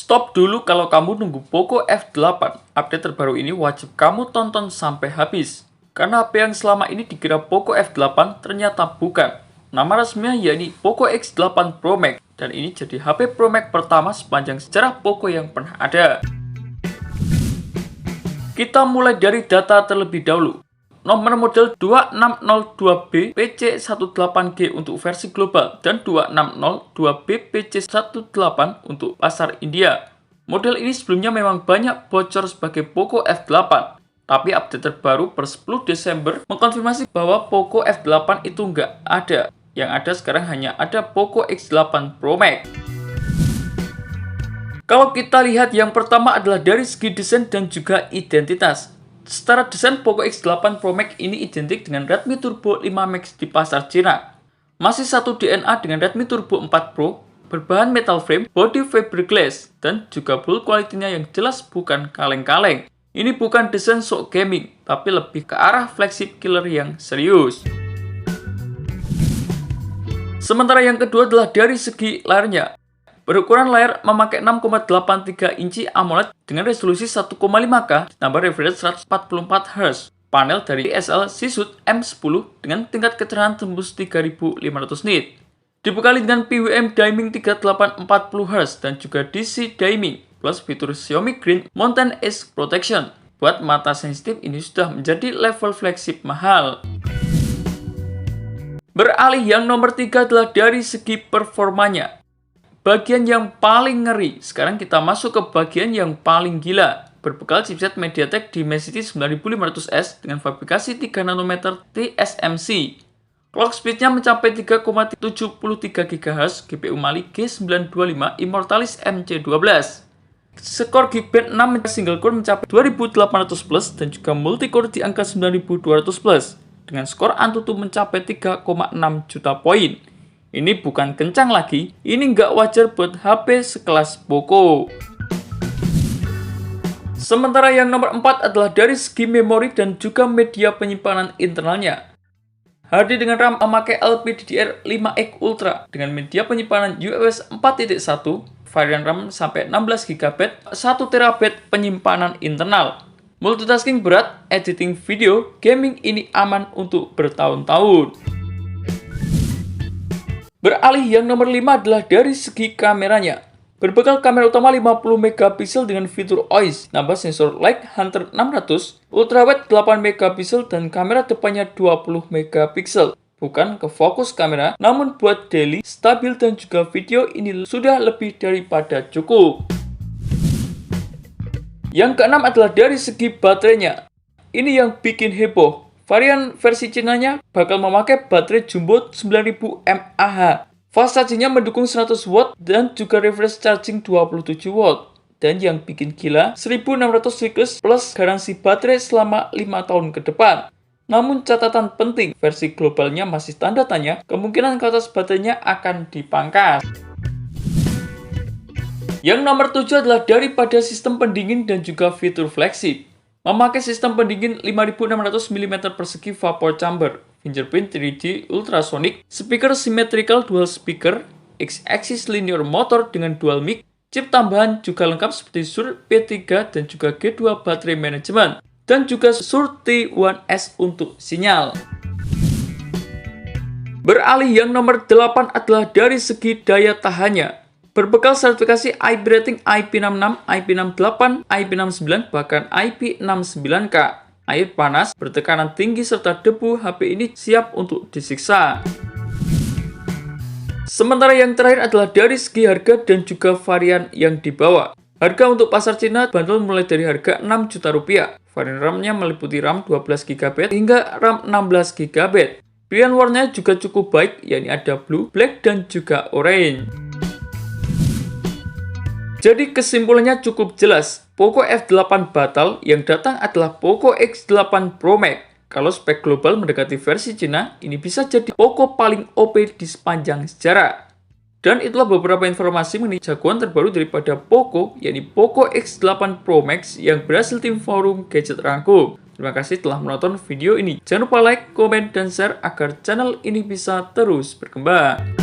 Stop dulu kalau kamu nunggu Poco F8. Update terbaru ini wajib kamu tonton sampai habis. Karena HP yang selama ini dikira Poco F8 ternyata bukan. Nama resminya yakni Poco X8 Pro Max. Dan ini jadi HP Pro Max pertama sepanjang sejarah Poco yang pernah ada. Kita mulai dari data terlebih dahulu. Nomor model 2602B PC18G untuk versi global dan 2602B PC18 untuk pasar India. Model ini sebelumnya memang banyak bocor sebagai Poco F8, tapi update terbaru per 10 Desember mengkonfirmasi bahwa Poco F8 itu nggak ada. Yang ada sekarang hanya ada Poco X8 Pro Max. Kalau kita lihat yang pertama adalah dari segi desain dan juga identitas. Secara desain, Poco X8 Pro Max ini identik dengan Redmi Turbo 5 Max di pasar Cina. Masih satu DNA dengan Redmi Turbo 4 Pro, berbahan metal frame, body fiberglass, dan juga build quality-nya yang jelas bukan kaleng-kaleng. Ini bukan desain sok gaming, tapi lebih ke arah flagship killer yang serius. Sementara yang kedua adalah dari segi layarnya. Berukuran layar memakai 6,83 inci AMOLED dengan resolusi 1,5K ditambah refresh 144 Hz. Panel dari SL Seasud M10 dengan tingkat kecerahan tembus 3500 nit. Dibekali dengan PWM dimming 3840 Hz dan juga DC dimming plus fitur Xiaomi Green Mountain Edge Protection. Buat mata sensitif ini sudah menjadi level flagship mahal. Beralih yang nomor 3 adalah dari segi performanya. Bagian yang paling ngeri, sekarang kita masuk ke bagian yang paling gila. Berbekal chipset MediaTek Dimensity 9500S dengan fabrikasi 3 nanometer TSMC. Clock speednya mencapai 3,73 GHz, GPU Mali G925 Immortalis MC12. Skor Geekbench 6 single core mencapai 2800 plus dan juga multicore di angka 9200 plus. Dengan skor Antutu mencapai 3,6 juta poin. Ini bukan kencang lagi, ini nggak wajar buat HP sekelas Poco. Sementara yang nomor 4 adalah dari segi memori dan juga media penyimpanan internalnya. HD dengan RAM memakai LPDDR5X Ultra dengan media penyimpanan UFS 4.1, varian RAM sampai 16 GB, 1 TB penyimpanan internal. Multitasking berat, editing video, gaming ini aman untuk bertahun-tahun. Beralih yang nomor 5 adalah dari segi kameranya. Berbekal kamera utama 50 megapiksel dengan fitur OIS, nambah sensor Leica Hunter 600, ultrawide 8 megapiksel dan kamera depannya 20 megapiksel. Bukan ke fokus kamera, namun buat daily, stabil dan juga video ini sudah lebih daripada cukup. Yang keenam adalah dari segi baterainya. Ini yang bikin heboh. Varian versi Cina-nya bakal memakai baterai jumbo 9000 mAh. Fast charging-nya mendukung 100 watt dan juga refresh charging 27 watt. Dan yang bikin gila, 1600 cycles plus garansi baterai selama 5 tahun ke depan. Namun catatan penting, versi globalnya masih tanda tanya, kemungkinan kualitas baterainya akan dipangkas. Yang nomor 7 adalah daripada sistem pendingin dan juga fitur flagship. Memakai sistem pendingin 5600 mm persegi vapor chamber, fingerprint 3D ultrasonic, speaker symmetrical dual speaker, X-axis linear motor dengan dual mic, chip tambahan juga lengkap seperti Sur P3 dan juga G2 baterai manajemen, dan juga Sur T1S untuk sinyal. Beralih yang nomor 8 adalah dari segi daya tahannya. Berbekal sertifikasi IP rating IP66, IP68, IP69, bahkan IP69K. Air panas, bertekanan tinggi, serta debu, HP ini siap untuk disiksa. Sementara yang terakhir adalah dari segi harga dan juga varian yang dibawa. Harga untuk pasar Cina bandrol mulai dari harga 6 juta rupiah. Varian RAM-nya meliputi RAM 12 GB hingga RAM 16 GB. Pilihan warnanya juga cukup baik, yakni ada blue, black, dan juga orange. Jadi kesimpulannya cukup jelas, Poco F8 batal, yang datang adalah Poco X8 Pro Max. Kalau spek global mendekati versi Cina, ini bisa jadi Poco paling OP di sepanjang sejarah. Dan itulah beberapa informasi mengenai jagoan terbaru daripada Poco, yakni Poco X8 Pro Max yang berhasil tim forum gadget rangkum. Terima kasih telah menonton video ini. Jangan lupa like, komen, dan share agar channel ini bisa terus berkembang.